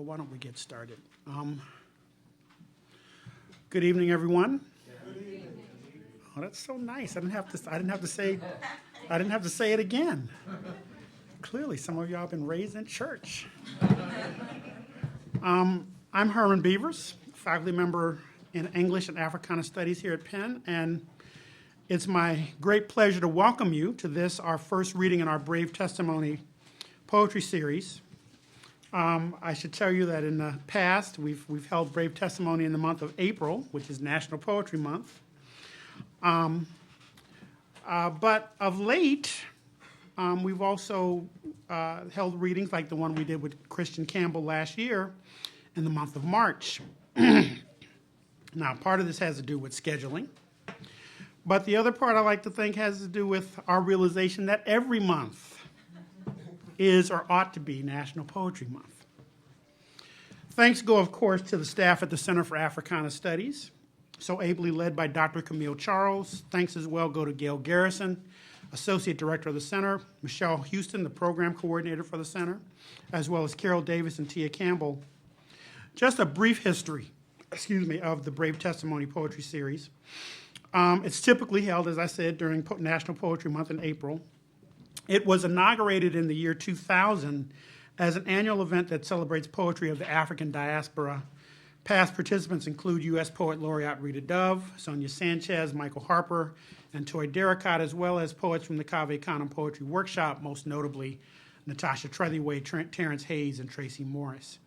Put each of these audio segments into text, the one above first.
well, why don't we get started? Good evening, everyone. Good evening. Oh, that's so nice. I didn't have to say it again. Clearly, some of y'all have been raised in church. I'm Herman Beavers, faculty member in English and Africana Studies here at Penn, and it's my great pleasure to welcome you to this, our first reading in our Brave Testimony poetry series. I should tell you that in the past, we've held Brave Testimony in the month of April, which is National Poetry Month. But of late, we've also held readings like the one we did with Christian Campbell last year in the month of March. Now, part of this has to do with scheduling, but the other part I like to think has to do with our realization that every month is or ought to be National Poetry Month. Thanks go, of course, to the staff at the Center for Africana Studies, so ably led by Dr. Camille Charles. Thanks as well go to Gail Garrison, Associate Director of the Center, Michelle Houston, the Program Coordinator for the Center, as well as Carol Davis and Tia Campbell. Just a brief history, of the Brave Testimony Poetry Series. It's typically held, as I said, during National Poetry Month in April. It was inaugurated in the year 2000 as an annual event that celebrates poetry of the African Diaspora. Past participants include U.S. Poet Laureate Rita Dove, Sonia Sanchez, Michael Harper, and Toy Derricott, as well as poets from the Cave Canem Poetry Workshop, most notably Natasha Trethewey, Terrence Hayes, and Tracy Morris.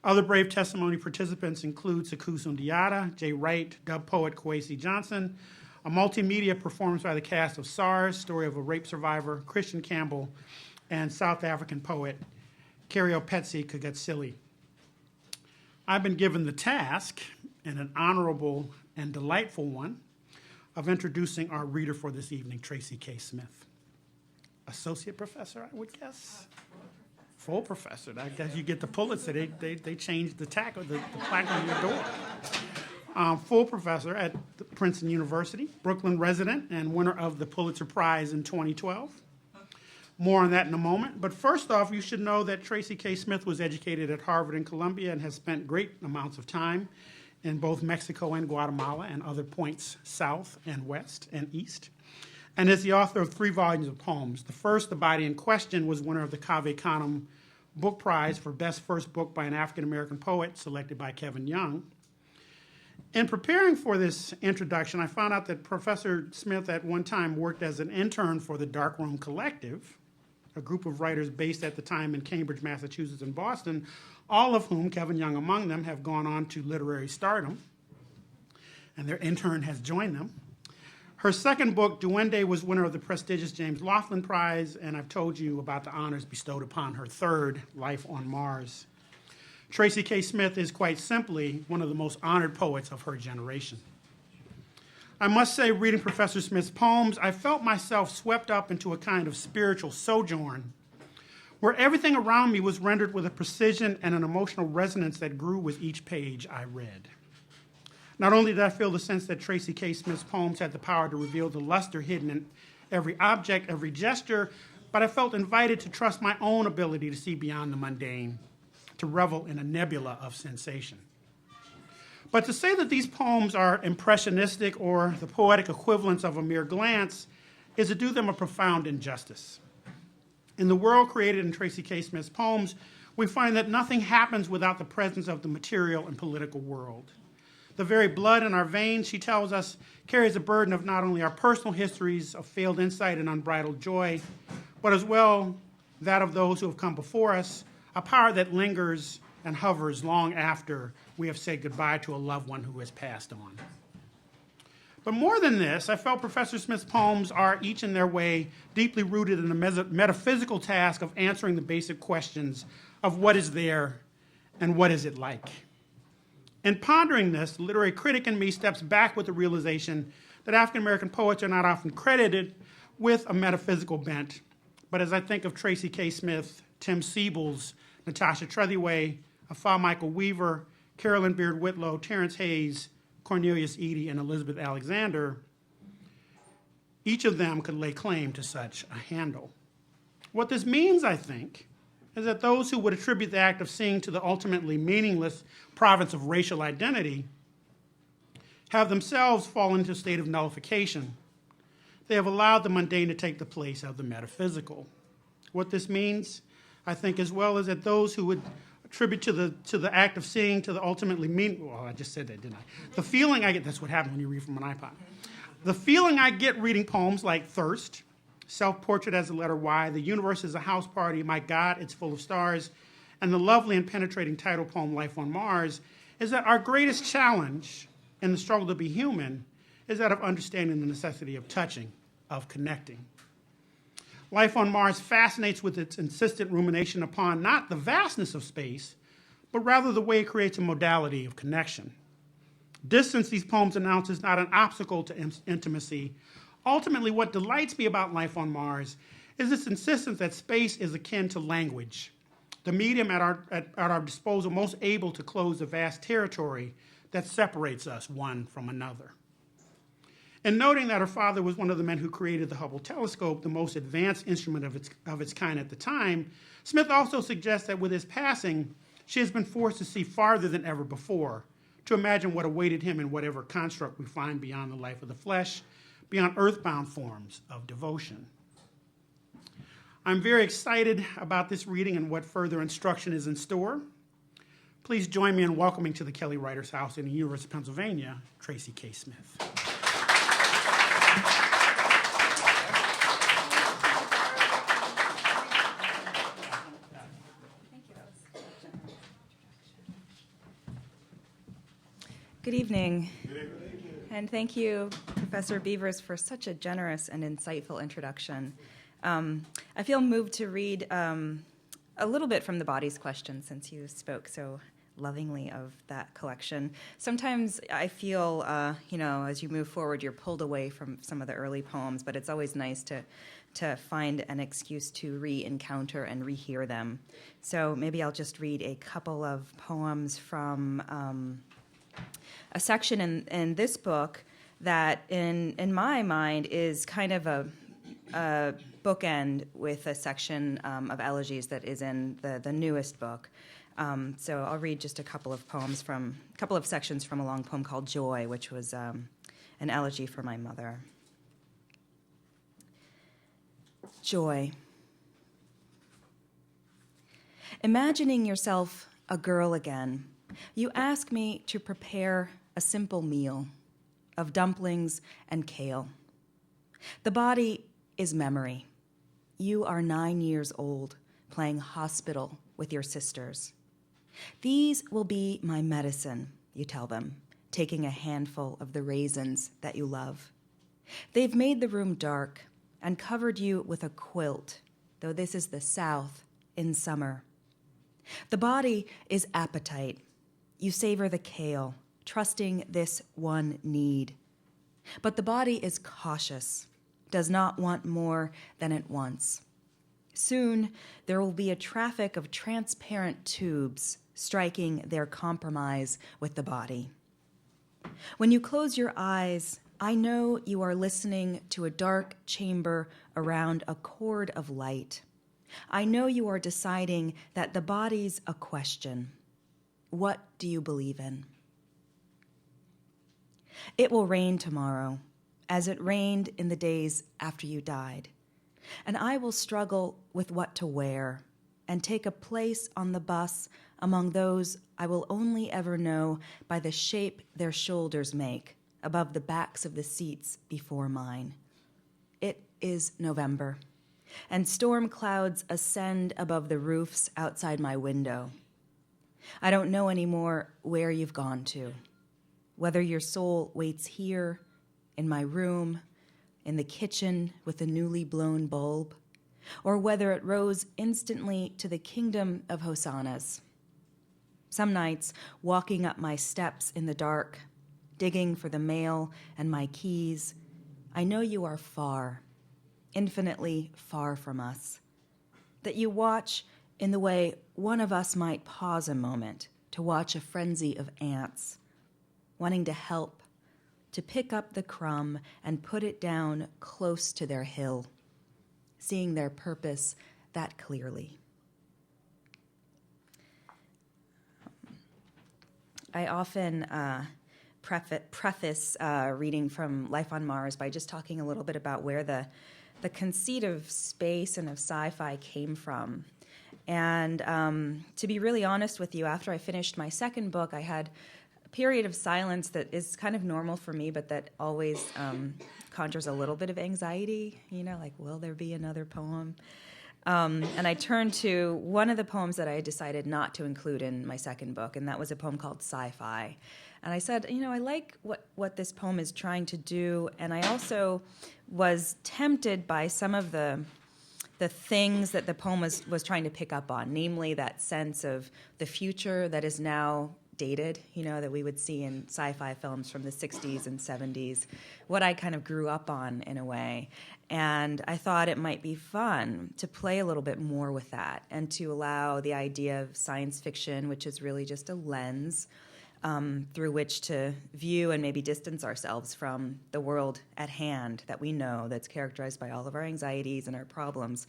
Other Brave Testimony participants include Sekou Sundiata, Jay Wright, dub poet Kwesi Johnson, a multimedia performance by the cast of SARS, Story of a Rape Survivor, Christian Campbell, and South African poet Kariopetsi Kagatsili. I've been given the task, and an honorable and delightful one, of introducing our reader for this evening, TRACY K. Smith. Associate professor, I would guess? Full professor. I guess you get the Pulitzer. They changed the plaque on your door. Full professor at Princeton University, Brooklyn resident, and winner of the Pulitzer Prize in 2012. More on that in a moment. But first off, you should know that TRACY K. Smith was educated at Harvard and Columbia and has spent great amounts of time in both Mexico and Guatemala and other points south and west and east, and is the author of 3 volumes of poems. The first, The Body in Question, was winner of the Cave Canem Book Prize for Best First Book by an African-American Poet, selected by Kevin Young. In preparing for this introduction, I found out that Professor Smith at one time worked as an intern for the Darkroom Collective, a group of writers based at the time in Cambridge, Massachusetts, and Boston, all of whom, Kevin Young among them, have gone on to literary stardom, and their intern has joined them. Her second book, Duende, was winner of the prestigious James Laughlin Prize, and I've told you about the honors bestowed upon her third, Life on Mars. TRACY K. Smith is quite simply one of the most honored poets of her generation. I must say, reading Professor Smith's poems, I felt myself swept up into a kind of spiritual sojourn, where everything around me was rendered with a precision and an emotional resonance that grew with each page I read. Not only did I feel the sense that TRACY K. Smith's poems had the power to reveal the luster hidden in every object, every gesture, but I felt invited to trust my own ability to see beyond the mundane, to revel in a nebula of sensation. But to say that these poems are impressionistic or the poetic equivalents of a mere glance is to do them a profound injustice. In the world created in TRACY K. Smith's poems, we find that nothing happens without the presence of the material and political world. The very blood in our veins, she tells us, carries a burden of not only our personal histories of failed insight and unbridled joy, but as well that of those who have come before us, a power that lingers and hovers long after we have said goodbye to a loved one who has passed on. But more than this, I felt Professor Smith's poems are, each in their way, deeply rooted in the metaphysical task of answering the basic questions of what is there and what is it like. In pondering this, the literary critic in me steps back with the realization that African-American poets are not often credited with a metaphysical bent. But as I think of TRACY K. Smith, Tim Siebels, Natasha Trethewey, Afaa Michael Weaver, Carolyn Beard Whitlow, Terrence Hayes, Cornelius Eady, and Elizabeth Alexander, each of them could lay claim to such a handle. What this means, I think, is that those who would attribute the act of seeing to the ultimately meaningless province of racial identity have themselves fallen into a state of nullification. They have allowed the mundane to take the place of the metaphysical. What this means, I think, as well, is that those who would attribute to the act of seeing to the ultimately well, I just said that, didn't I? The feeling I get, that's what happens when you read from an iPod. The feeling I get reading poems like Thirst, Self-Portrait as a Letter Y, The Universe is a House Party, My God, It's Full of Stars, and the lovely and penetrating title poem, Life on Mars, is that our greatest challenge in the struggle to be human is that of understanding the necessity of touching, of connecting. Life on Mars fascinates with its insistent rumination upon not the vastness of space, but rather the way it creates a modality of connection. Distance, these poems announce, is not an obstacle to intimacy. Ultimately, what delights me about Life on Mars is its insistence that space is akin to language, the medium at our disposal most able to close the vast territory that separates us one from another. And noting that her father was one of the men who created the Hubble telescope, the most advanced instrument of its kind at the time, Smith also suggests that with his passing, she has been forced to see farther than ever before, to imagine what awaited him in whatever construct we find beyond the life of the flesh, beyond earthbound forms of devotion. I'm very excited about this reading and what further instruction is in store. Please join me in welcoming to the Kelly Writers House in the University of Pennsylvania, TRACY K. Smith. Good evening. And thank you, Professor Beavers, for such a generous and insightful introduction. I feel moved to read a little bit from the Body's Question, since you spoke so lovingly of that collection. Sometimes I feel, as you move forward, you're pulled away from some of the early poems, but it's always nice to find an excuse to re-encounter and rehear them. So maybe I'll just read a couple of poems from a section in this book that, in my mind, is kind of a bookend with a section of elegies that is in the newest book. So I'll read just a couple of sections from a long poem called Joy, which was an elegy for my mother. Joy. Imagining yourself a girl again, you ask me to prepare a simple meal of dumplings and kale. The body is memory. You are 9 years old, playing hospital with your sisters. These will be my medicine, you tell them, taking a handful of the raisins that you love. They've made the room dark and covered you with a quilt, though this is the South in summer. The body is appetite. You savor the kale, trusting this one need. But the body is cautious, does not want more than it wants. Soon, there will be a traffic of transparent tubes striking their compromise with the body. When you close your eyes, I know you are listening to a dark chamber around a cord of light. I know you are deciding that the body's a question. What do you believe in? It will rain tomorrow, as it rained in the days after you died, and I will struggle with what to wear and take a place on the bus among those I will only ever know by the shape their shoulders make above the backs of the seats before mine. It is November, and storm clouds ascend above the roofs outside my window. I don't know anymore where you've gone to, whether your soul waits here, in my room, in the kitchen with a newly blown bulb, or whether it rose instantly to the kingdom of hosannas. Some nights, walking up my steps in the dark, digging for the mail and my keys, I know you are far, infinitely far from us, that you watch in the way one of us might pause a moment to watch a frenzy of ants, wanting to help, to pick up the crumb and put it down close to their hill, seeing their purpose that clearly. I often preface reading from Life on Mars by just talking a little bit about where the conceit of space and of sci-fi came from. And to be really honest with you, after I finished my second book, I had a period of silence that is kind of normal for me, but that always conjures a little bit of anxiety, like, will there be another poem? And I turned to one of the poems that I had decided not to include in my second book, and that was a poem called Sci-Fi. And I said, I like what this poem is trying to do, and I also was tempted by some of the things that the poem was trying to pick up on, namely that sense of the future that is now dated, that we would see in sci-fi films from the 60s and 70s, what I kind of grew up on in a way. And I thought it might be fun to play a little bit more with that and to allow the idea of science fiction, which is really just a lens through which to view and maybe distance ourselves from the world at hand that we know, that's characterized by all of our anxieties and our problems,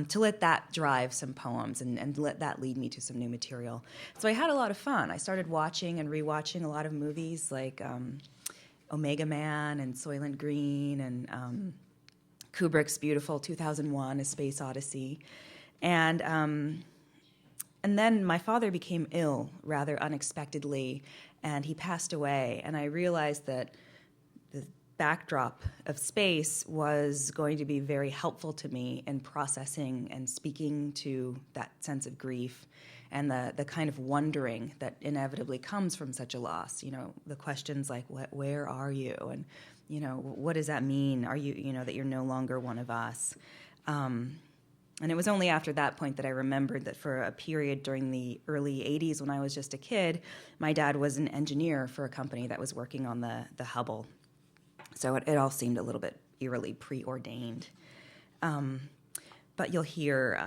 to let that drive some poems and let that lead me to some new material. So I had a lot of fun. I started watching and rewatching a lot of movies like Omega Man and Soylent Green and Kubrick's beautiful 2001: A Space Odyssey. And then my father became ill rather unexpectedly, and he passed away. And I realized that the backdrop of space was going to be very helpful to me in processing and speaking to that sense of grief and the kind of wondering that inevitably comes from such a loss. The questions like, where are you? And, what does that mean? Are you, that you're no longer one of us? And it was only after that point that I remembered that for a period during the early 80s when I was just a kid, my dad was an engineer for a company that was working on the Hubble. So it all seemed a little bit eerily preordained. But you'll hear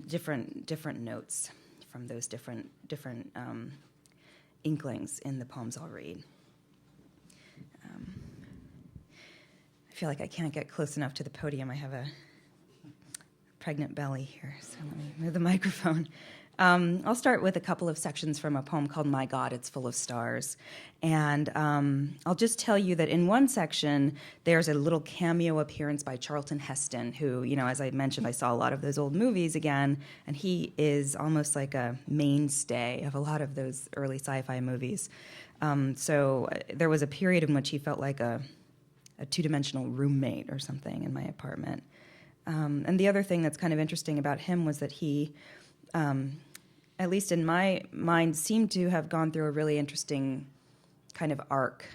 different notes from those different inklings in the poems I'll read. I feel like I can't get close enough to the podium. I have a pregnant belly here, so let me move the microphone. I'll start with a couple of sections from a poem called My God, It's Full of Stars. And I'll just tell you that in one section, there's a little cameo appearance by Charlton Heston, who, as I mentioned, I saw a lot of those old movies again, and he is almost like a mainstay of a lot of those early sci-fi movies. So there was a period in which he felt like a two-dimensional roommate or something in my apartment. And the other thing that's kind of interesting about him was that he, at least in my mind, seemed to have gone through a really interesting kind of arc.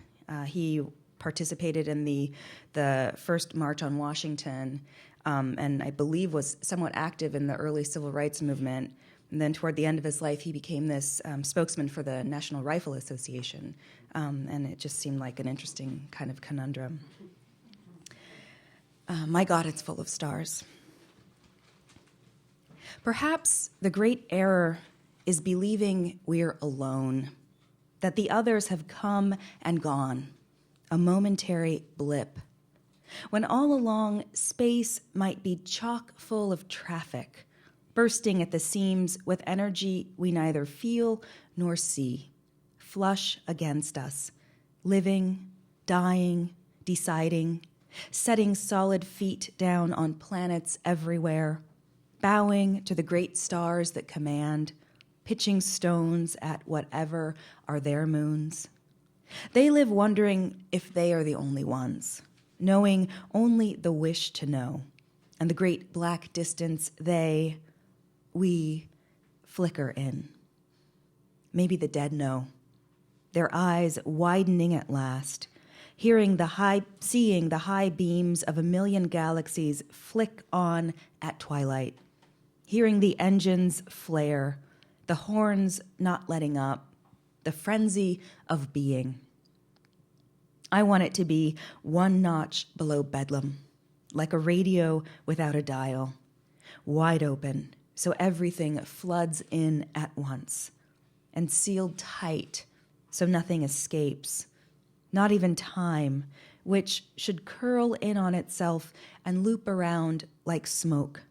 He participated in the first March on Washington, and I believe was somewhat active in the early civil rights movement. And then toward the end of his life, he became this spokesman for the National Rifle Association, and it just seemed like an interesting kind of conundrum. My God, it's full of stars. Perhaps the great error is believing we're alone, that the others have come and gone, a momentary blip, when all along space might be chock full of traffic, bursting at the seams with energy we neither feel nor see, flush against us, living, dying, deciding, setting solid feet down on planets everywhere, bowing to the great stars that command, pitching stones at whatever are their moons. They live wondering if they are the only ones, knowing only the wish to know, and the great black distance we flicker in. Maybe the dead know, their eyes widening at last, seeing the high beams of a million galaxies flick on at twilight, hearing the engines flare, the horns not letting up, the frenzy of being. I want it to be one notch below bedlam, like a radio without a dial, wide open, so everything floods in at once, and sealed tight so nothing escapes, not even time, which should curl in on itself and loop around like smoke,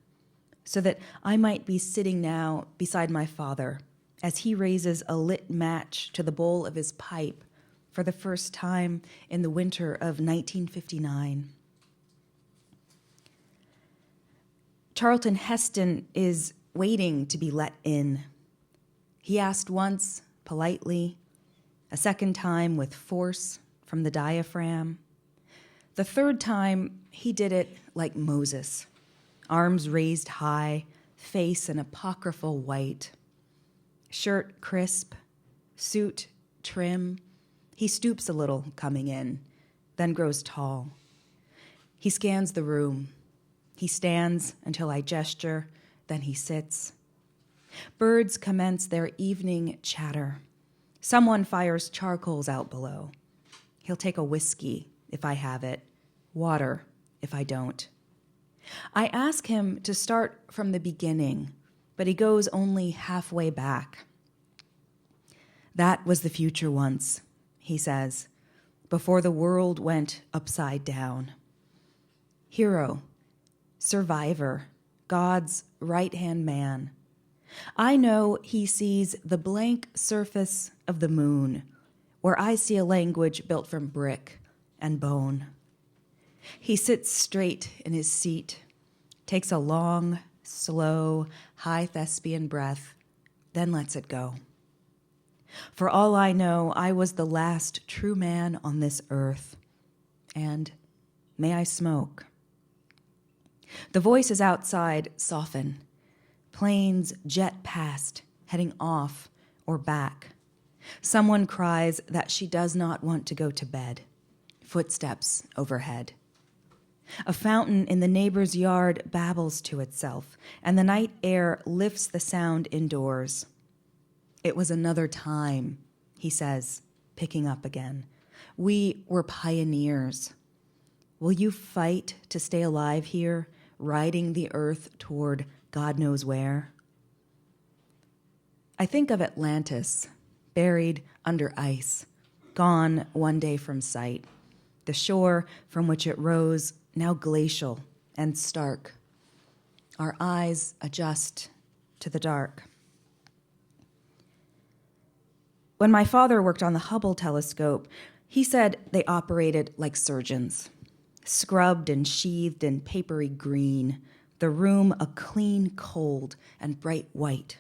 so that I might be sitting now beside my father as he raises a lit match to the bowl of his pipe for the first time in the winter of 1959. Charlton Heston is waiting to be let in. He asked once, politely, a second time with force from the diaphragm. The third time, he did it like Moses, arms raised high, face an apocryphal white. Shirt crisp, suit trim. He stoops a little coming in, then grows tall. He scans the room. He stands until I gesture, then he sits. Birds commence their evening chatter. Someone fires charcoals out below. He'll take a whiskey if I have it, water if I don't. I ask him to start from the beginning, but he goes only halfway back. That was the future once, he says, before the world went upside down. Hero, survivor, God's right-hand man. I know he sees the blank surface of the moon, where I see a language built from brick and bone. He sits straight in his seat, takes a long, slow, high thespian breath, then lets it go. For all I know, I was the last true man on this earth, and may I smoke. The voices outside soften. Planes jet past, heading off or back. Someone cries that she does not want to go to bed. Footsteps overhead. A fountain in the neighbor's yard babbles to itself, and the night air lifts the sound indoors. It was another time, he says, picking up again. We were pioneers. Will you fight to stay alive here, riding the earth toward God knows where? I think of Atlantis, buried under ice, gone one day from sight. The shore from which it rose, now glacial and stark. Our eyes adjust to the dark. When my father worked on the Hubble telescope, he said they operated like surgeons, scrubbed and sheathed in papery green, the room a clean cold and bright white.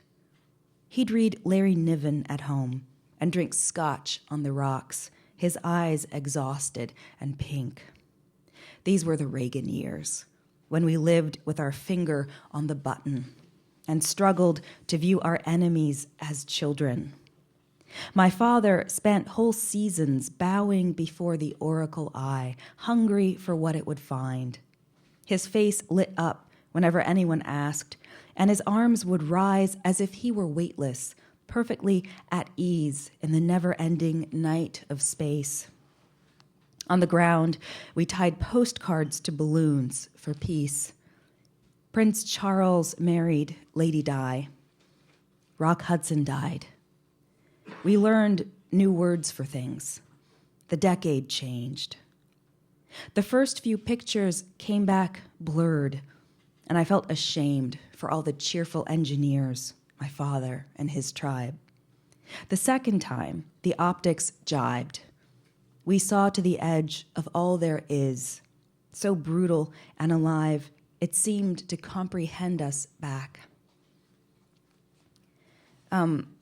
He'd read Larry Niven at home and drink scotch on the rocks, his eyes exhausted and pink. These were the Reagan years, when we lived with our finger on the button and struggled to view our enemies as children. My father spent whole seasons bowing before the oracle eye, hungry for what it would find. His face lit up whenever anyone asked, and his arms would rise as if he were weightless, perfectly at ease in the never-ending night of space. On the ground, we tied postcards to balloons for peace. Prince Charles married Lady Di. Rock Hudson died. We learned new words for things. The decade changed. The first few pictures came back blurred, and I felt ashamed for all the cheerful engineers, my father and his tribe. The second time, the optics jibed. We saw to the edge of all there is, so brutal and alive, it seemed to comprehend us back.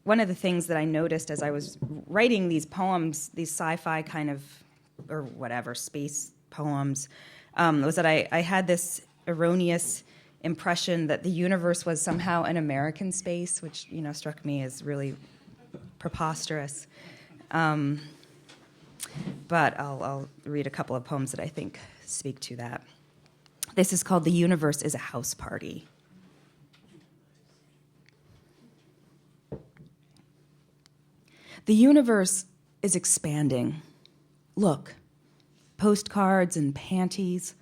One of the things that I noticed as I was writing these poems, these sci-fi kind of, or whatever, space poems, was that I had this erroneous impression that the universe was somehow an American space, which, struck me as really preposterous. But I'll read a couple of poems that I think speak to that. This is called The Universe is a House Party. The universe is expanding. Look, postcards and panties,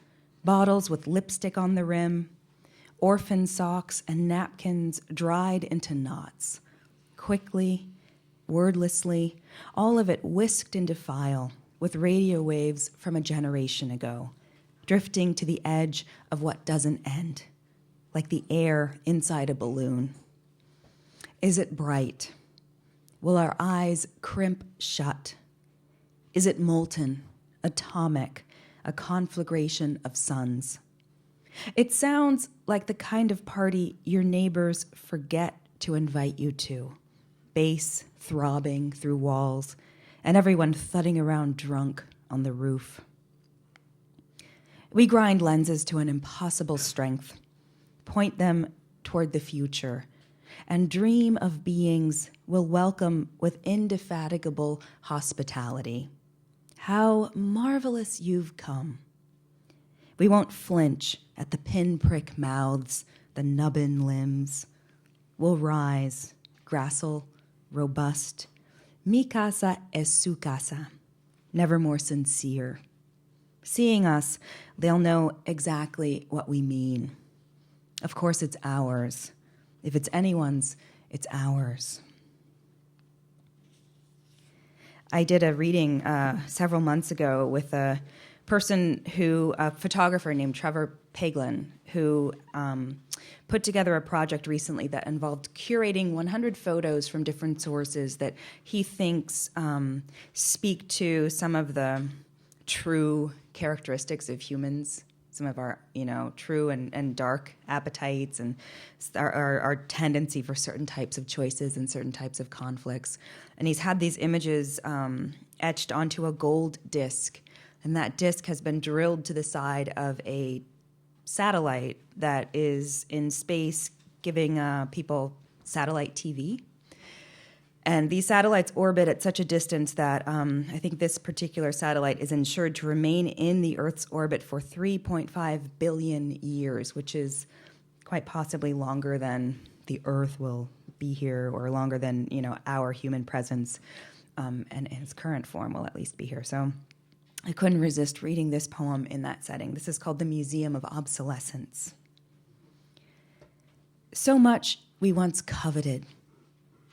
bottles with lipstick on the rim, orphan socks and napkins dried into knots. Quickly, wordlessly, all of it whisked into file with radio waves from a generation ago, drifting to the edge of what doesn't end, like the air inside a balloon. Is it bright? Will our eyes crimp shut? Is it molten, atomic, a conflagration of suns? It sounds like the kind of party your neighbors forget to invite you to. Bass throbbing through walls, and everyone thudding around drunk on the roof. We grind lenses to an impossible strength, point them toward the future, and dream of beings we'll welcome with indefatigable hospitality. How marvelous you've come. We won't flinch at the pinprick mouths, the nubbin limbs. We'll rise, gracile, robust. Mi casa es su casa, never more sincere. Seeing us, they'll know exactly what we mean. Of course, it's ours. If it's anyone's, it's ours. I did a reading several months ago with a photographer named Trevor Paglin, who put together a project recently that involved curating 100 photos from different sources that he thinks speak to some of the true characteristics of humans, some of our, true and dark appetites and our tendency for certain types of choices and certain types of conflicts. And he's had these images etched onto a gold disc, and that disc has been drilled to the side of a satellite that is in space giving people satellite TV. And these satellites orbit at such a distance that I think this particular satellite is insured to remain in the Earth's orbit for 3.5 billion years, which is quite possibly longer than the Earth will be here, or longer than our human presence and in its current form will at least be here. So I couldn't resist reading this poem in that setting. This is called The Museum of Obsolescence. So much we once coveted,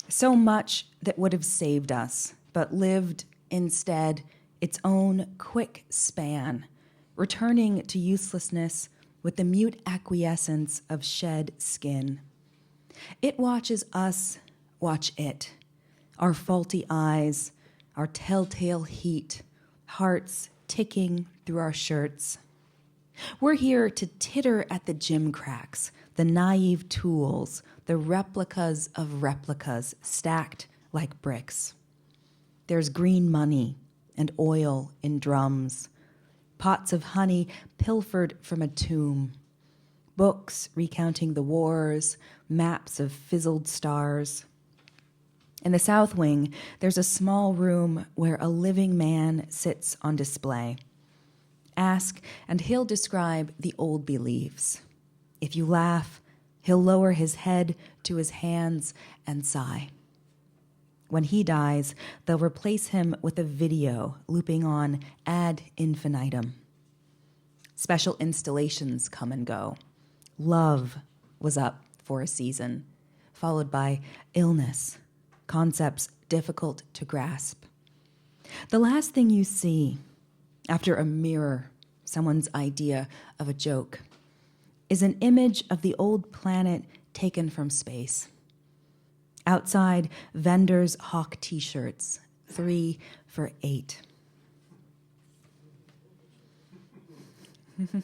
so much that would have saved us, but lived instead its own quick span, returning to uselessness with the mute acquiescence of shed skin. It watches us watch it, our faulty eyes, our telltale heat, hearts ticking through our shirts. We're here to titter at the gym cracks, the naive tools, the replicas of replicas stacked like bricks. There's green money and oil in drums, pots of honey pilfered from a tomb, books recounting the wars, maps of fizzled stars. In the south wing, there's a small room where a living man sits on display. Ask, and he'll describe the old beliefs. If you laugh, he'll lower his head to his hands and sigh. When he dies, they'll replace him with a video looping on ad infinitum. Special installations come and go. Love was up for a season, followed by illness, concepts difficult to grasp. The last thing you see after a mirror, someone's idea of a joke, is an image of the old planet taken from space. Outside, vendors hawk T-shirts, 3 for $8.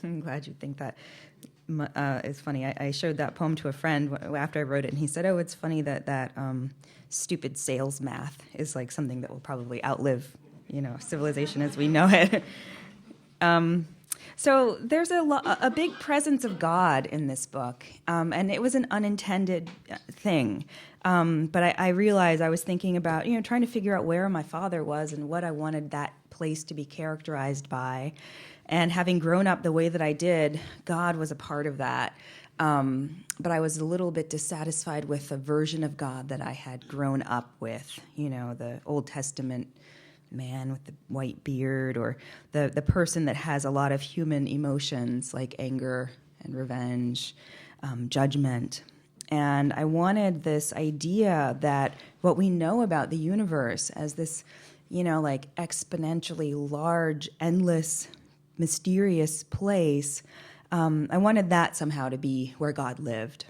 I'm glad you think that is funny. I showed that poem to a friend after I wrote it, and he said, "Oh, it's funny that stupid sales math is like something that will probably outlive, civilization as we know it." So there's a big presence of God in this book, and it was an unintended thing. But I realized I was thinking about, trying to figure out where my father was and what I wanted that place to be characterized by. And having grown up the way that I did, God was a part of that. But I was a little bit dissatisfied with the version of God that I had grown up with, the Old Testament man with the white beard, or the person that has a lot of human emotions like anger and revenge, judgment. And I wanted this idea that what we know about the universe as this, like exponentially large, endless, mysterious place, I wanted that somehow to be where God lived.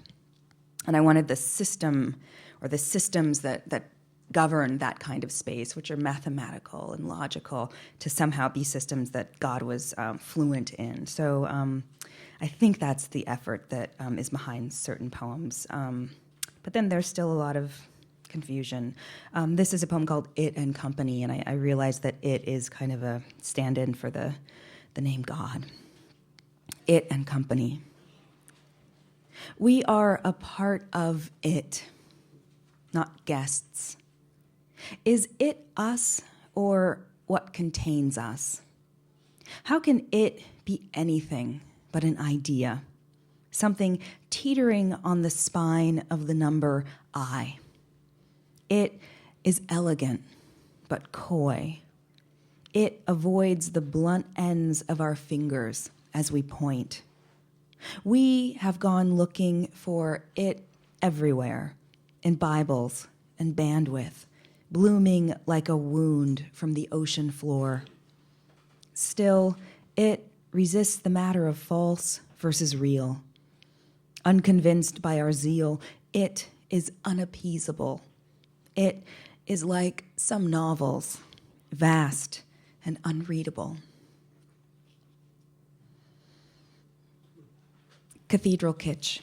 And I wanted the system or the systems that govern that kind of space, which are mathematical and logical, to somehow be systems that God was fluent in. So I think that's the effort that is behind certain poems. But then there's still a lot of confusion. This is a poem called It and Company, and I realized that it is kind of a stand-in for the name God. It and Company. We are a part of it, not guests. Is it us or what contains us? How can it be anything but an idea, something teetering on the spine of the number I? It is elegant but coy. It avoids the blunt ends of our fingers as we point. We have gone looking for it everywhere, in Bibles and bandwidth, blooming like a wound from the ocean floor. Still, it resists the matter of false versus real. Unconvinced by our zeal, it is unappeasable. It is like some novels, vast and unreadable. Cathedral kitsch.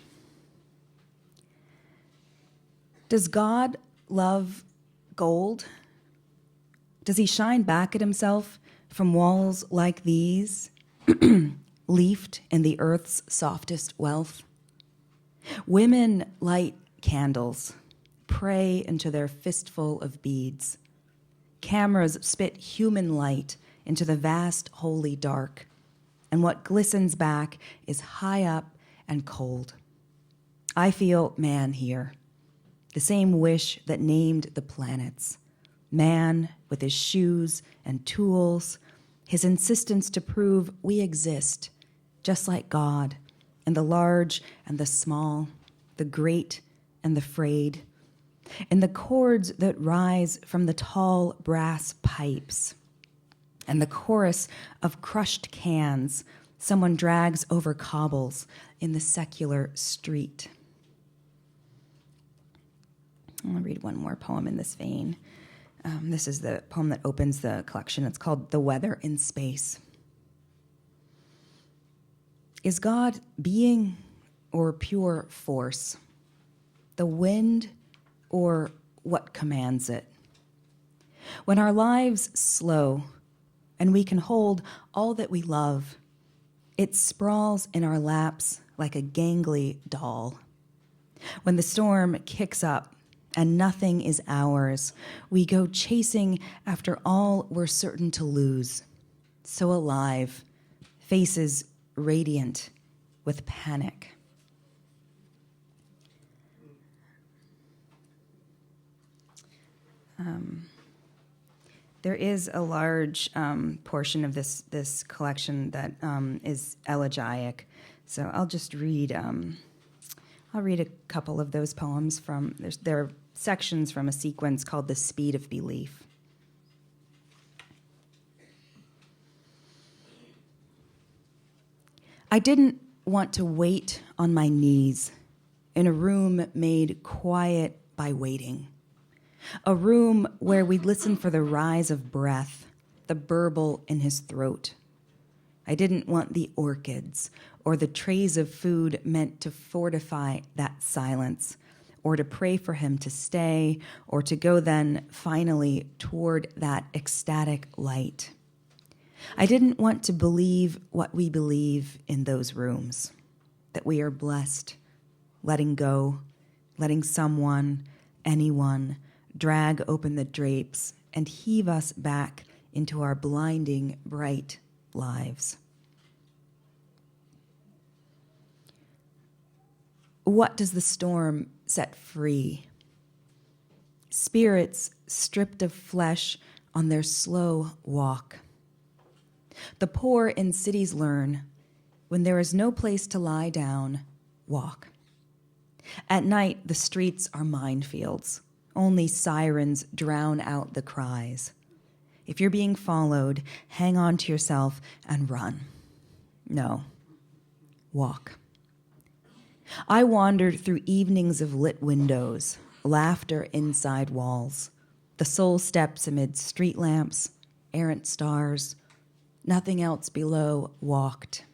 Does God love gold? Does he shine back at himself from walls like these, leafed in the earth's softest wealth? Women light candles, pray into their fistful of beads. Cameras spit human light into the vast holy dark, and what glistens back is high up and cold. I feel man here, the same wish that named the planets. Man with his shoes and tools, his insistence to prove we exist, just like God, in the large and the small, the great and the frayed, in the chords that rise from the tall brass pipes, and the chorus of crushed cans someone drags over cobbles in the secular street. I'll read one more poem in this vein. This is the poem that opens the collection. It's called The Weather in Space. Is God being or pure force? The wind or what commands it? When our lives slow and we can hold all that we love, it sprawls in our laps like a gangly doll. When the storm kicks up and nothing is ours, we go chasing after all we're certain to lose. So alive, faces radiant with panic. There is a large portion of this collection that is elegiac, so I'll just read. I'll read a couple of those poems from. There are sections from a sequence called "The Speed of Belief." I didn't want to wait on my knees in a room made quiet by waiting. A room where we'd listen for the rise of breath, the burble in his throat. I didn't want the orchids or the trays of food meant to fortify that silence, or to pray for him to stay, or to go then finally toward that ecstatic light. I didn't want to believe what we believe in those rooms, that we are blessed, letting go, letting someone, anyone, drag open the drapes and heave us back into our blinding, bright lives. What does the storm set free? Spirits stripped of flesh on their slow walk. The poor in cities learn, when there is no place to lie down, walk. At night, the streets are minefields. Only sirens drown out the cries. If you're being followed, hang on to yourself and run. No, walk. I wandered through evenings of lit windows, laughter inside walls, The soul steps amid street lamps, errant stars. Nothing else below walked.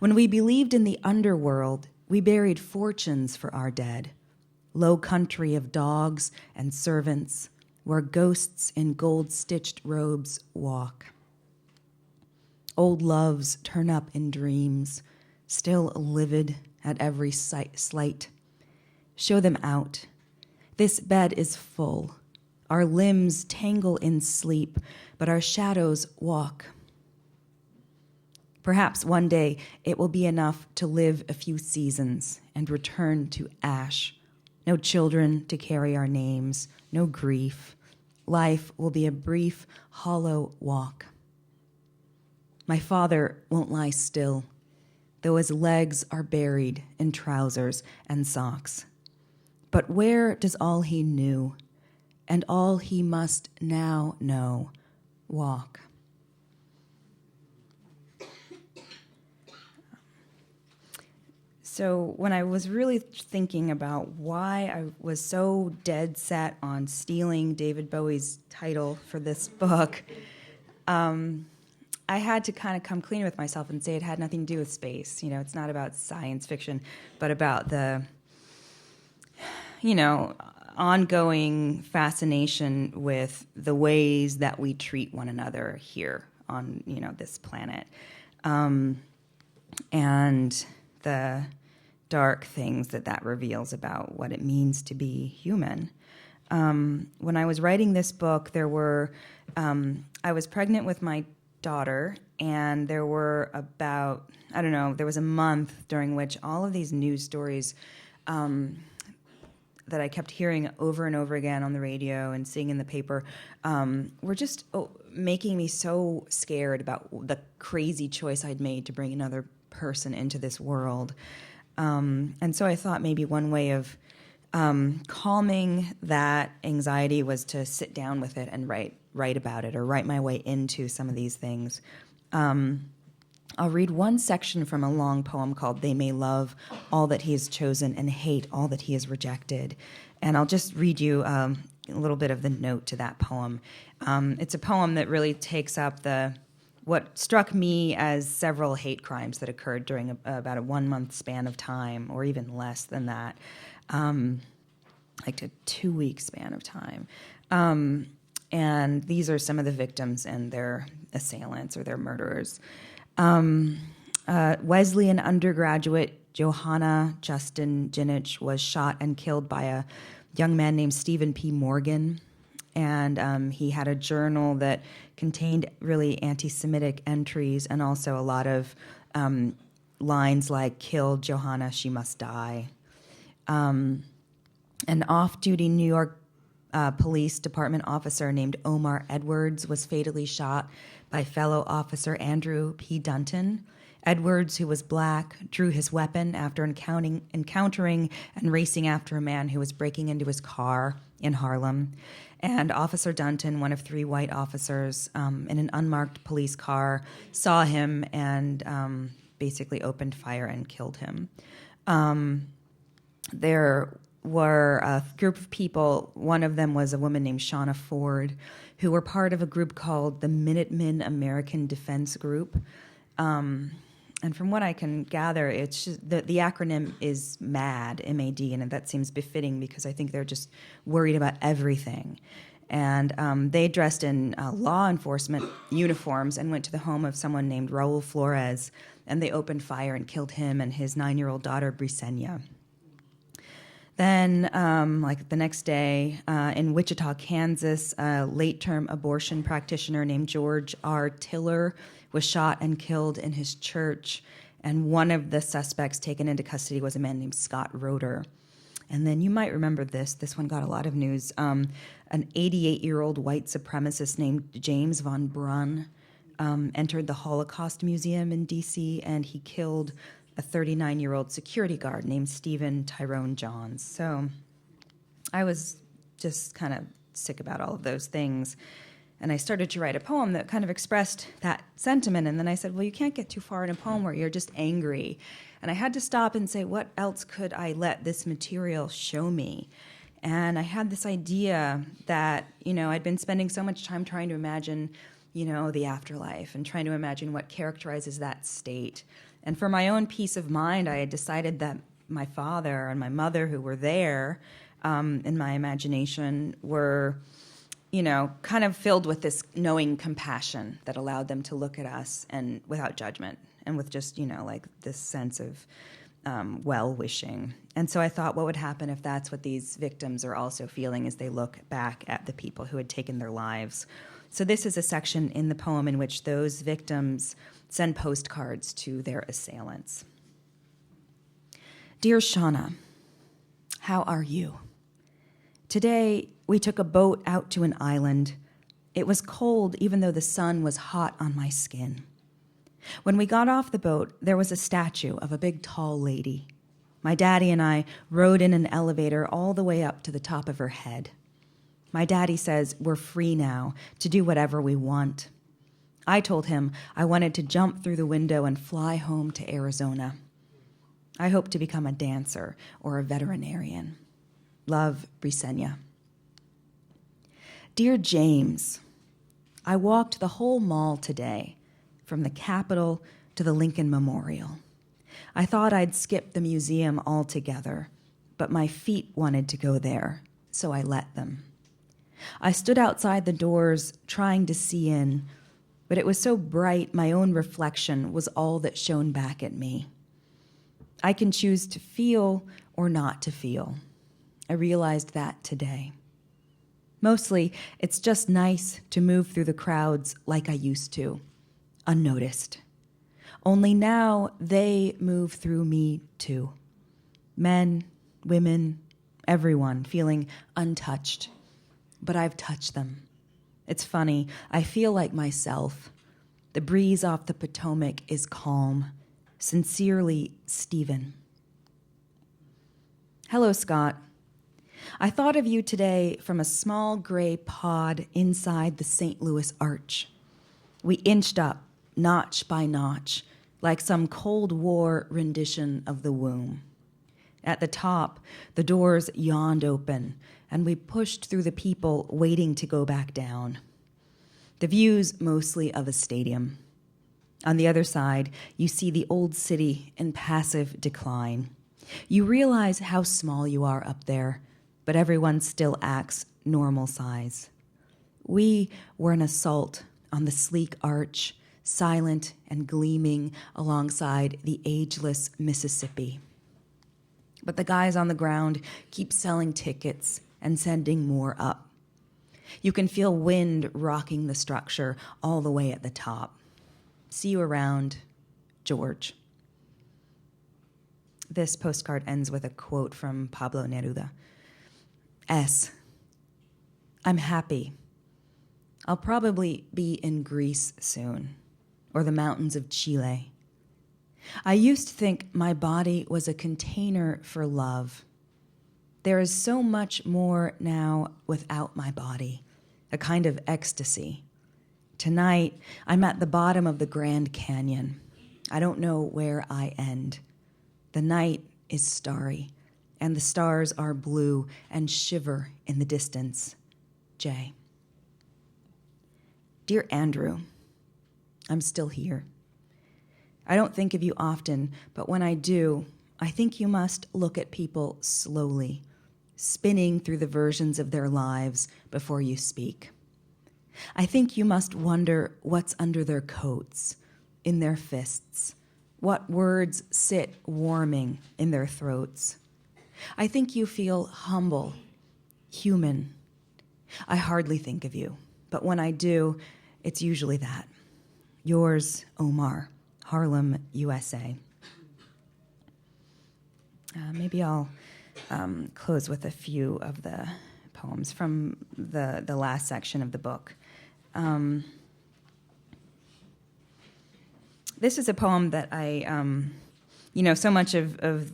When we believed in the underworld, we buried fortunes for our dead. Low country of dogs and servants, where ghosts in gold-stitched robes walk. Old loves turn up in dreams, still livid at every slight. Show them out. This bed is full. Our limbs tangle in sleep, but our shadows walk. Perhaps one day it will be enough to live a few seasons and return to ash. No children to carry our names, no grief. Life will be a brief, hollow walk. My father won't lie still, though his legs are buried in trousers and socks. But where does all he knew, and all he must now know, walk? So when I was really thinking about why I was so dead set on stealing David Bowie's title for this book, I had to kind of come clean with myself and say it had nothing to do with space. You know, it's not about science fiction, but about the, ongoing fascination with the ways that we treat one another here on, this planet. And the dark things that reveals about what it means to be human. When I was writing this book, I was pregnant with my daughter, and there were there was a month during which all of these news stories that I kept hearing over and over again on the radio and seeing in the paper were just making me so scared about the crazy choice I'd made to bring another person into this world. And so I thought maybe one way of calming that anxiety was to sit down with it and write about it, or write my way into some of these things. I'll read one section from a long poem called "They May Love All That He Has Chosen and Hate All That He Has Rejected." And I'll just read you a little bit of the note to that poem. It's a poem that really takes up what struck me as several hate crimes that occurred during about a 1 month span of time, or even less than that, like a 2 week span of time. And these are some of the victims and their assailants or their murderers. Wesleyan undergraduate Johanna Justin Ginich was shot and killed by a young man named Stephen P. Morgan. And he had a journal that contained really anti-Semitic entries, and also a lot of lines like, "Kill Johanna, she must die." An off-duty New York Police Department officer named Omar Edwards was fatally shot by fellow officer Andrew P. Dunton. Edwards, who was black, drew his weapon after encountering and racing after a man who was breaking into his car in Harlem. And Officer Dunton, one of 3 white officers in an unmarked police car, saw him and basically opened fire and killed him. There were a group of people, one of them was a woman named Shauna Ford, who were part of a group called the Minutemen American Defense Group. And from what I can gather, it's just the acronym is MAD, M-A-D, and that seems befitting because I think they're just worried about everything. And they dressed in law enforcement uniforms and went to the home of someone named Raul Flores, and they opened fire and killed him and his 9-year-old daughter, Brisenia. Then, like the next day, in Wichita, Kansas, a late-term abortion practitioner named George R. Tiller was shot and killed in his church, and one of the suspects taken into custody was a man named Scott Roeder. And then you might remember this one got a lot of news, an 88-year-old white supremacist named James von Brunn entered the Holocaust Museum in D.C., and he killed a 39-year-old security guard named Stephen Tyrone Johns. So I was just kind of sick about all of those things. And I started to write a poem that kind of expressed that sentiment. And then I said, well, you can't get too far in a poem where you're just angry. And I had to stop and say, what else could I let this material show me? And I had this idea that, I'd been spending so much time trying to imagine, the afterlife and trying to imagine what characterizes that state. And for my own peace of mind, I had decided that my father and my mother, who were there in my imagination, were, kind of filled with this knowing compassion that allowed them to look at us and without judgment and with just, like this sense of well-wishing. And so I thought, what would happen if that's what these victims are also feeling as they look back at the people who had taken their lives? So this is a section in the poem in which those victims send postcards to their assailants. Dear Shauna, how are you? Today, we took a boat out to an island. It was cold, even though the sun was hot on my skin. When we got off the boat, there was a statue of a big, tall lady. My daddy and I rode in an elevator all the way up to the top of her head. My daddy says we're free now to do whatever we want. I told him I wanted to jump through the window and fly home to Arizona. I hope to become a dancer or a veterinarian. Love, Brisenia. Dear James, I walked the whole mall today, from the Capitol to the Lincoln Memorial. I thought I'd skip the museum altogether, but my feet wanted to go there, so I let them. I stood outside the doors trying to see in, but it was so bright my own reflection was all that shone back at me. I can choose to feel or not to feel. I realized that today. Mostly, it's just nice to move through the crowds like I used to, unnoticed. Only now they move through me too. Men, women, everyone feeling untouched. But I've touched them. It's funny, I feel like myself. The breeze off the Potomac is calm. Sincerely, Stephen. Hello, Scott. I thought of you today from a small gray pod inside the St. Louis Arch. We inched up, notch by notch, like some Cold War rendition of the womb. At the top, the doors yawned open, and we pushed through the people waiting to go back down. The view's mostly of a stadium. On the other side, you see the old city in passive decline. You realize how small you are up there, but everyone still acts normal size. We were an assault on the sleek arch, silent and gleaming alongside the ageless Mississippi. But the guys on the ground keep selling tickets and sending more up. You can feel wind rocking the structure all the way at the top. See you around, George. This postcard ends with a quote from Pablo Neruda. S. I'm happy. I'll probably be in Greece soon, or the mountains of Chile. I used to think my body was a container for love. There is so much more now without my body, a kind of ecstasy. Tonight, I'm at the bottom of the Grand Canyon. I don't know where I end. The night is starry, and the stars are blue and shiver in the distance. J. Dear Andrew, I'm still here. I don't think of you often, but when I do, I think you must look at people slowly, spinning through the versions of their lives before you speak. I think you must wonder what's under their coats, in their fists, what words sit warming in their throats. I think you feel humble, human. I hardly think of you, but when I do, it's usually that. Yours, Omar, Harlem, USA. Maybe I'll close with a few of the poems from the last section of the book. This is a poem that I, so much of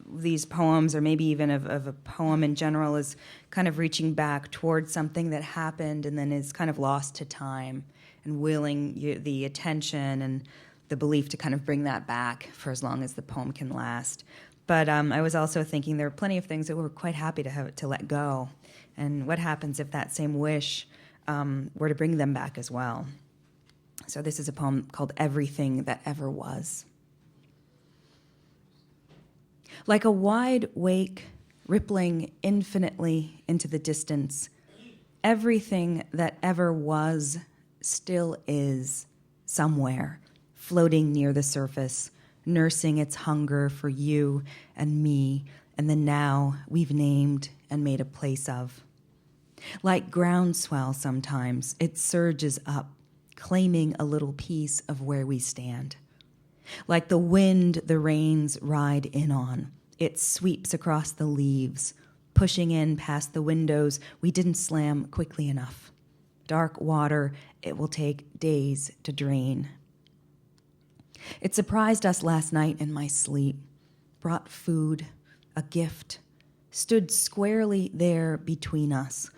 these poems, or maybe even of a poem in general, is kind of reaching back towards something that happened and then is kind of lost to time, and willing the attention and the belief to kind of bring that back for as long as the poem can last. But I was also thinking there are plenty of things that we're quite happy to let go. And what happens if that same wish were to bring them back as well? So this is a poem called Everything That Ever Was. Like a wide wake rippling infinitely into the distance, everything that ever was still is somewhere, floating near the surface, nursing its hunger for you and me and the now we've named and made a place of. Like groundswell sometimes, it surges up, claiming a little piece of where we stand. Like the wind the rains ride in on, it sweeps across the leaves, pushing in past the windows we didn't slam quickly enough. Dark water it will take days to drain. It surprised us last night in my sleep, brought food, a gift, stood squarely there between us,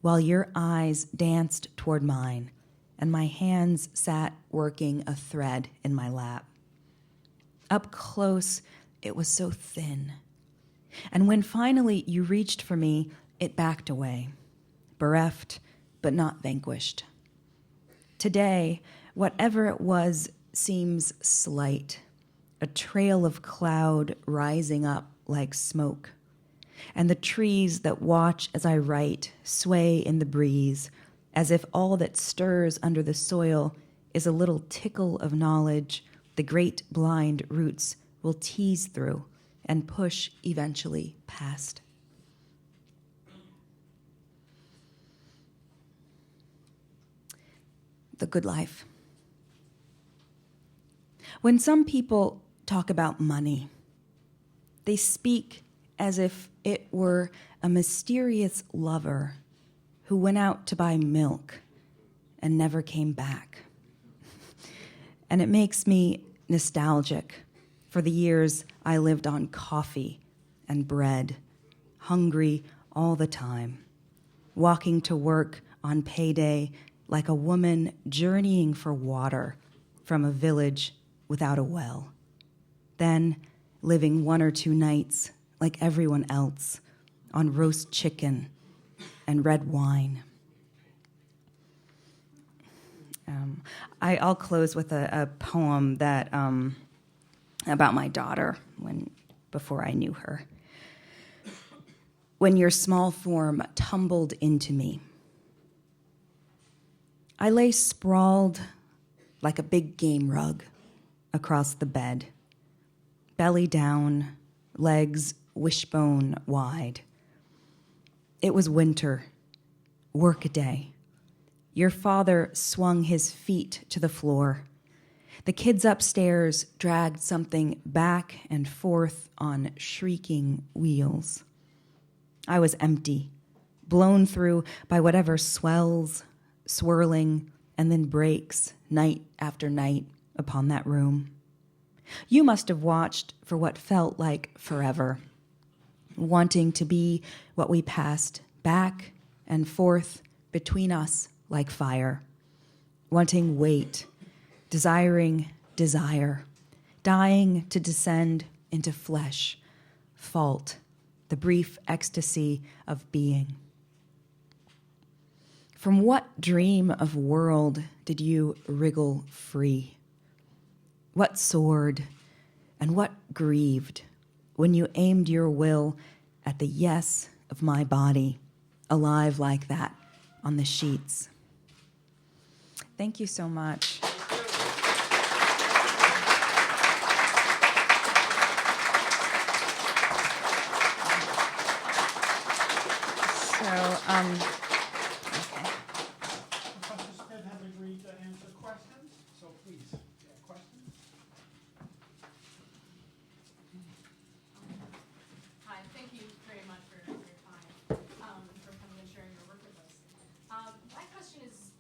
while your eyes danced toward mine, and my hands sat working a thread in my lap. Up close, it was so thin. And when finally you reached for me, it backed away, bereft but not vanquished. Today, whatever it was seems slight, a trail of cloud rising up like smoke. And the trees that watch as I write sway in the breeze, as if all that stirs under the soil is a little tickle of knowledge the great blind roots will tease through and push eventually past. The good life. When some people talk about money, they speak as if it were a mysterious lover who went out to buy milk and never came back. And it makes me nostalgic for the years I lived on coffee and bread, hungry all the time, walking to work on payday like a woman journeying for water from a village without a well, then living 1 or 2 nights like everyone else on roast chicken and red wine. I'll close with a poem that about my daughter before I knew her. When your small form tumbled into me, I lay sprawled like a big game rug across the bed, belly down, legs wishbone wide. It was winter, workaday. Your father swung his feet to the floor. The kids upstairs dragged something back and forth on shrieking wheels. I was empty, blown through by whatever swells, swirling, and then breaks night after night upon that room. You must have watched for what felt like forever, wanting to be what we passed back and forth between us like fire, wanting weight, desiring desire, dying to descend into flesh, fault, the brief ecstasy of being. From what dream of world did you wriggle free? What soared and what grieved when you aimed your will at the yes of my body, alive like that on the sheets? Thank you so much. Professor Smith has agreed to answer questions, so please, questions? Hi, thank you very much for your time, for coming and sharing your work with us. My question is,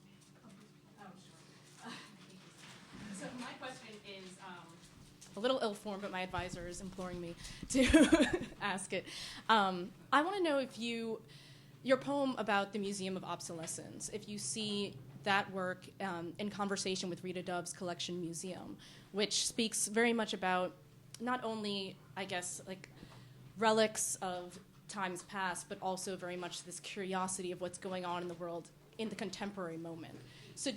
So my question is a little ill-formed, but my advisor is imploring me to ask it. I want to know if your poem about the Museum of Obsolescence, if you see that work in conversation with Rita Dove's collection Museum, which speaks very much about not only, I guess, like relics of times past, but also very much this curiosity of what's going on in the world in the contemporary moment. So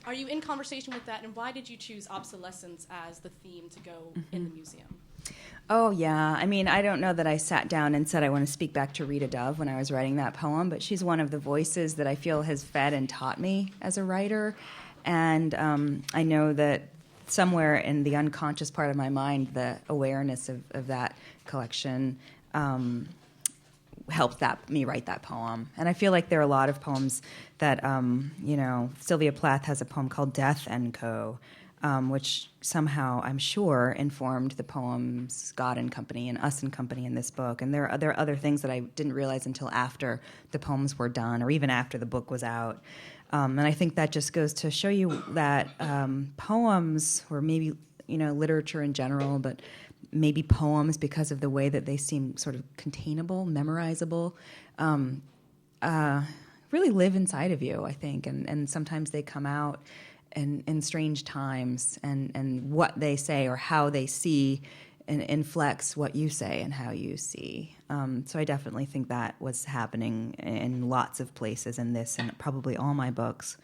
are you in conversation with that, and why did you choose obsolescence as the theme to go in the museum? Oh, yeah. I mean, I don't know that I sat down and said I want to speak back to Rita Dove when I was writing that poem, but she's one of the voices that I feel has fed and taught me as a writer. And I know that somewhere in the unconscious part of my mind, the awareness of that collection helped me write that poem. And I feel like there are a lot of poems that, Sylvia Plath has a poem called Death and Co., which somehow, I'm sure, informed the poems God and Company and Us and Company in this book. And there are other things that I didn't realize until after the poems were done, or even after the book was out. And I think that just goes to show you that poems, or maybe literature in general, but maybe poems, because of the way that they seem sort of containable, memorizable, really live inside of you, I think. And sometimes they come out in strange times, and what they say or how they see and inflects what you say and how you see. So I definitely think that was happening in lots of places in this and probably all my books.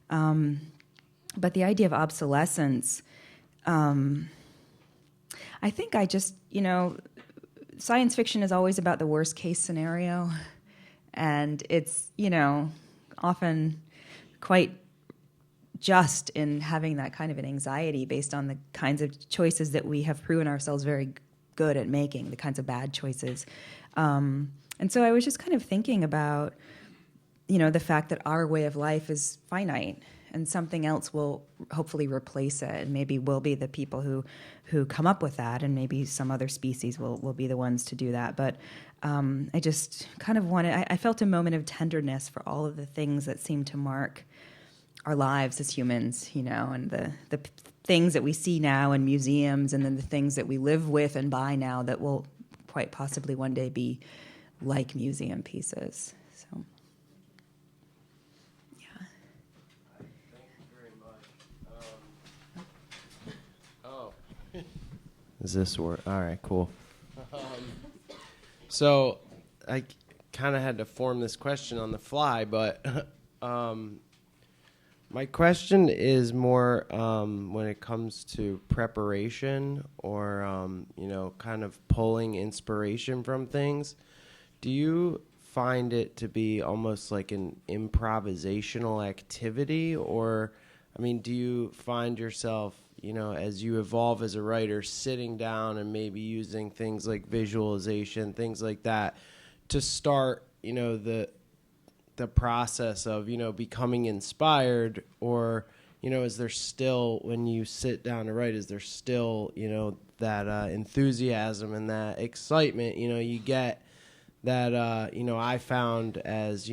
But the idea of obsolescence, I think I just, science fiction is always about the worst case scenario, and it's, often quite just in having that kind of an anxiety based on the kinds of choices that we have proven ourselves very good at making, the kinds of bad choices. And so I was just kind of thinking about, the fact that our way of life is finite, and something else will hopefully replace it, and maybe we'll be the people who come up with that, and maybe some other species will be the ones to do that. But I just kind of I felt a moment of tenderness for all of the things that seem to mark our lives as humans, and the things that we see now in museums, and then the things that we live with and buy now that will quite possibly one day be like museum pieces. So, yeah. Thank you very much. Does this work? All right, cool. So I kind of had to form this question on the fly, but my question is more when it comes to preparation or, kind of pulling inspiration from things. Do you find it to be almost like an improvisational activity? Or, do you find yourself, as you evolve as a writer, sitting down and maybe using things like visualization, things like that, to start, the process of, becoming inspired? Or, is there still, when you sit down to write, is there still, that enthusiasm and that excitement, you get that, I found as,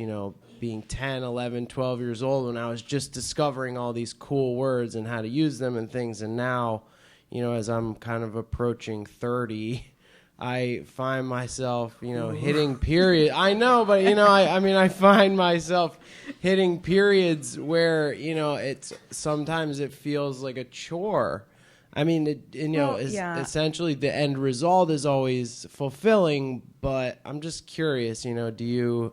being 10, 11, 12 years old when I was just discovering all these cool words and how to use them and things. And now, as I'm kind of approaching 30, I find myself, hitting period. I know, but I find myself hitting periods where, it's sometimes it feels like a chore. Essentially the end result is always fulfilling, but I'm just curious, do you,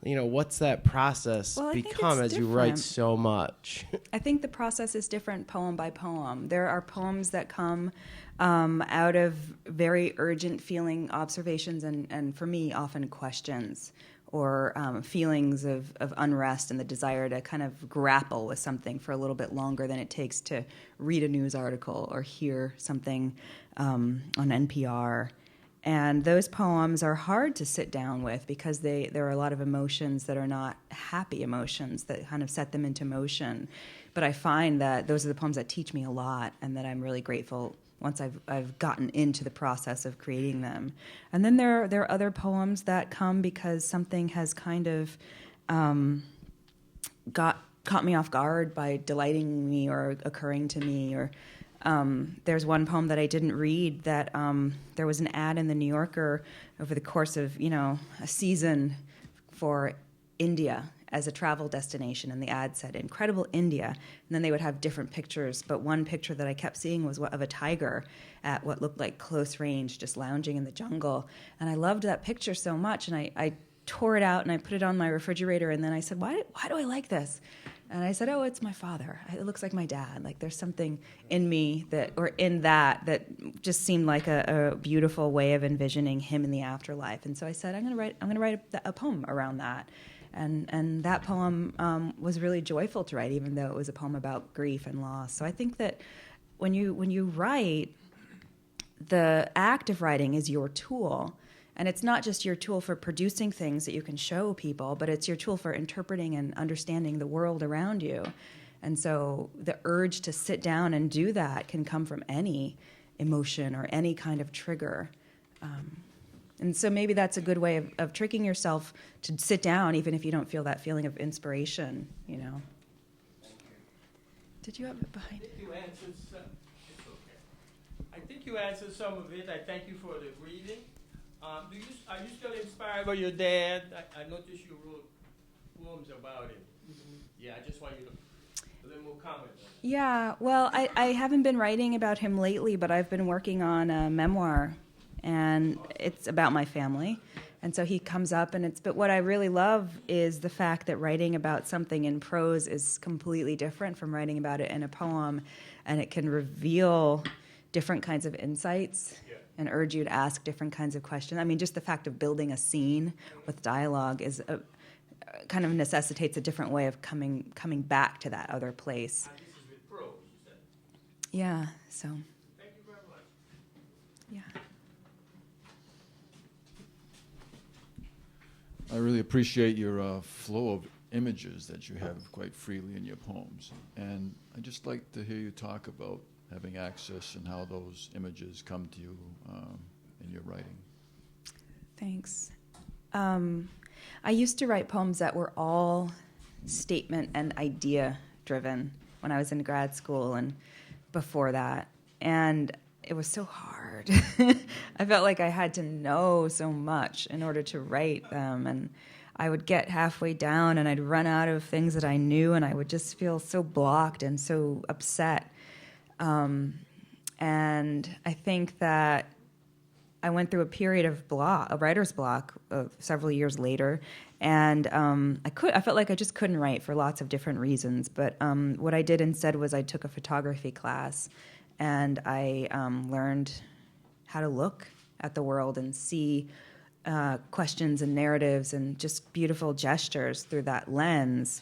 what's that process become as you write so much? I think the process is different poem by poem. There are poems that come out of very urgent feeling observations and for me, often questions or feelings of unrest and the desire to kind of grapple with something for a little bit longer than it takes to read a news article or hear something on NPR. And those poems are hard to sit down with because there are a lot of emotions that are not happy emotions that kind of set them into motion. But I find that those are the poems that teach me a lot and that I'm really grateful once I've gotten into the process of creating them. And then there are other poems that come because something has kind of caught me off guard by delighting me or occurring to me. Or there's one poem that I didn't read that there was an ad in the New Yorker over the course of a season for India, as a travel destination, and the ad said incredible India, and then they would have different pictures, but one picture that I kept seeing was of a tiger at what looked like close range, just lounging in the jungle, and I loved that picture so much, and I tore it out and I put it on my refrigerator, and then I said, why do I like this? And I said, oh, it's my father. It looks like my dad. Like there's something in me that just seemed like a beautiful way of envisioning him in the afterlife. And so I said, I'm going to write a poem around that. And that poem was really joyful to write, even though it was a poem about grief and loss. So I think that when you write, the act of writing is your tool. And it's not just your tool for producing things that you can show people, but it's your tool for interpreting and understanding the world around you. And so the urge to sit down and do that can come from any emotion or any kind of trigger. And so maybe that's a good way of tricking yourself to sit down, even if you don't feel that feeling of inspiration, you know. Did you have it behind? I think you answered some of it. I thank you for the reading. Are you still inspired by your dad? I noticed you wrote poems about him. Mm-hmm. Yeah, I just want you to a little more comment on it. Yeah, well, I haven't been writing about him lately, but I've been working on a memoir, and it's about my family. And so he comes up, but what I really love is the fact that writing about something in prose is completely different from writing about it in a poem, and it can reveal different kinds of insights and urge you to ask different kinds of questions. I mean, just the fact of building a scene with dialogue is kind of necessitates a different way of coming back to that other place. And this is with prose, you said? Yeah, so. Thank you very much. Yeah. I really appreciate your flow of images that you have quite freely in your poems. And I'd just like to hear you talk about having access and how those images come to you in your writing. Thanks. I used to write poems that were all statement and idea driven when I was in grad school and before that. And it was so hard. I felt like I had to know so much in order to write them. And I would get halfway down and I'd run out of things that I knew, and I would just feel so blocked and so upset. And I think that I went through a period of a writer's block several years later, and I felt like I just couldn't write for lots of different reasons. But what I did instead was I took a photography class, and I learned how to look at the world and see questions and narratives and just beautiful gestures through that lens.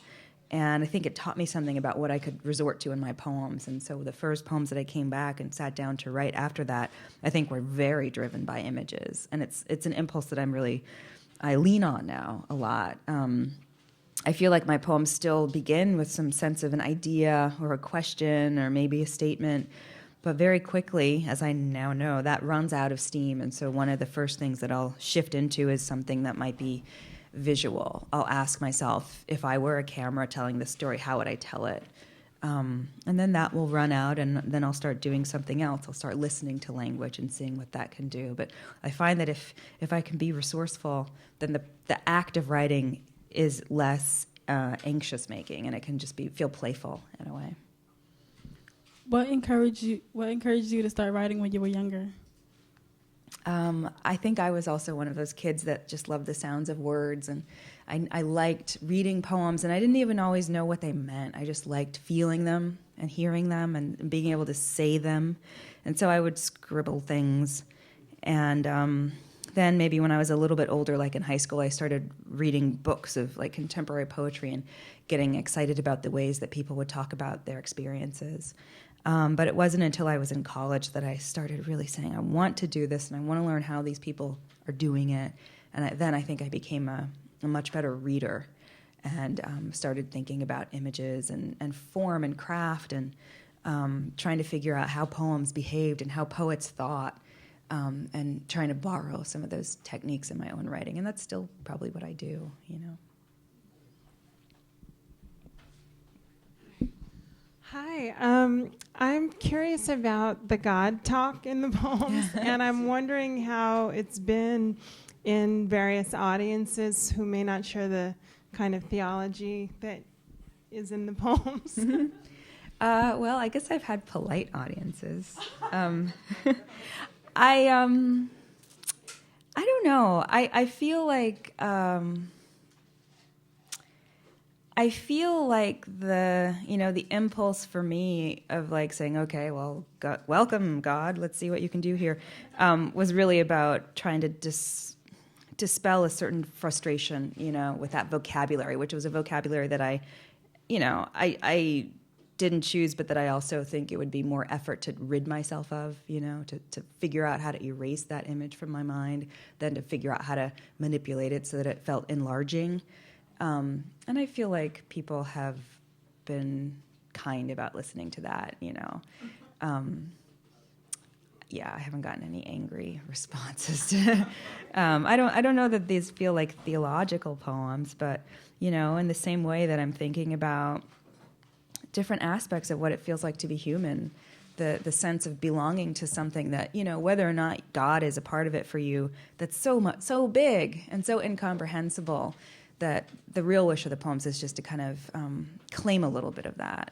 And I think it taught me something about what I could resort to in my poems. And so the first poems that I came back and sat down to write after that, I think were very driven by images. And it's an impulse that I lean on now a lot. I feel like my poems still begin with some sense of an idea or a question or maybe a statement. But very quickly, as I now know, that runs out of steam. And so one of the first things that I'll shift into is something that might be visual. I'll ask myself, if I were a camera telling this story, how would I tell it? And then that will run out, and then I'll start doing something else. I'll start listening to language and seeing what that can do. But I find that if I can be resourceful, then the act of writing is less anxious making, and it can just feel playful in a way. What encouraged you to start writing when you were younger? I think I was also one of those kids that just loved the sounds of words, and I liked reading poems, and I didn't even always know what they meant. I just liked feeling them and hearing them and being able to say them. And so I would scribble things. And then maybe when I was a little bit older, like in high school, I started reading books of like contemporary poetry and getting excited about the ways that people would talk about their experiences. But it wasn't until I was in college that I started really saying, I want to do this and I want to learn how these people are doing it. And then I think I became a much better reader and started thinking about images and form and craft and trying to figure out how poems behaved and how poets thought, and trying to borrow some of those techniques in my own writing. And that's still probably what I do, you know. Hi, I'm curious about the God talk in the poems, and I'm wondering how it's been in various audiences who may not share the kind of theology that is in the poems? Well, I guess I've had polite audiences. I don't know. I feel like the impulse for me of like saying, okay, well, God, welcome God, let's see what you can do here, was really about trying to dispel a certain frustration, with that vocabulary, which was a vocabulary that I didn't choose, but that I also think it would be more effort to rid myself of, to figure out how to erase that image from my mind than to figure out how to manipulate it so that it felt enlarging. And I feel like people have been kind about listening to that, Yeah, I haven't gotten any angry responses to. I don't know that these feel like theological poems, but in the same way that I'm thinking about different aspects of what it feels like to be human, the sense of belonging to something that, whether or not God is a part of it for you, that's so big and so incomprehensible that the real wish of the poems is just to kind of claim a little bit of that,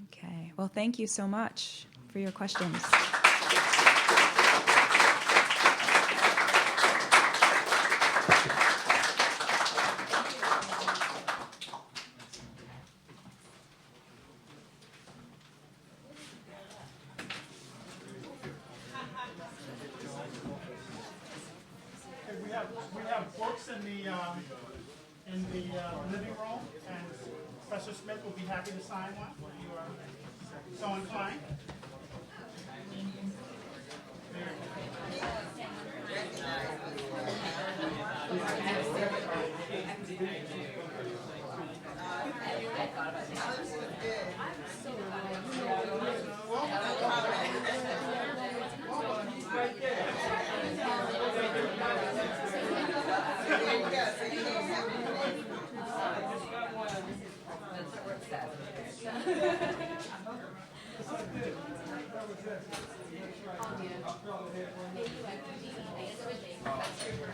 Okay, well, thank you so much for your questions. We have books in the living room, and Professor Smith will be happy to sign one if you are so inclined.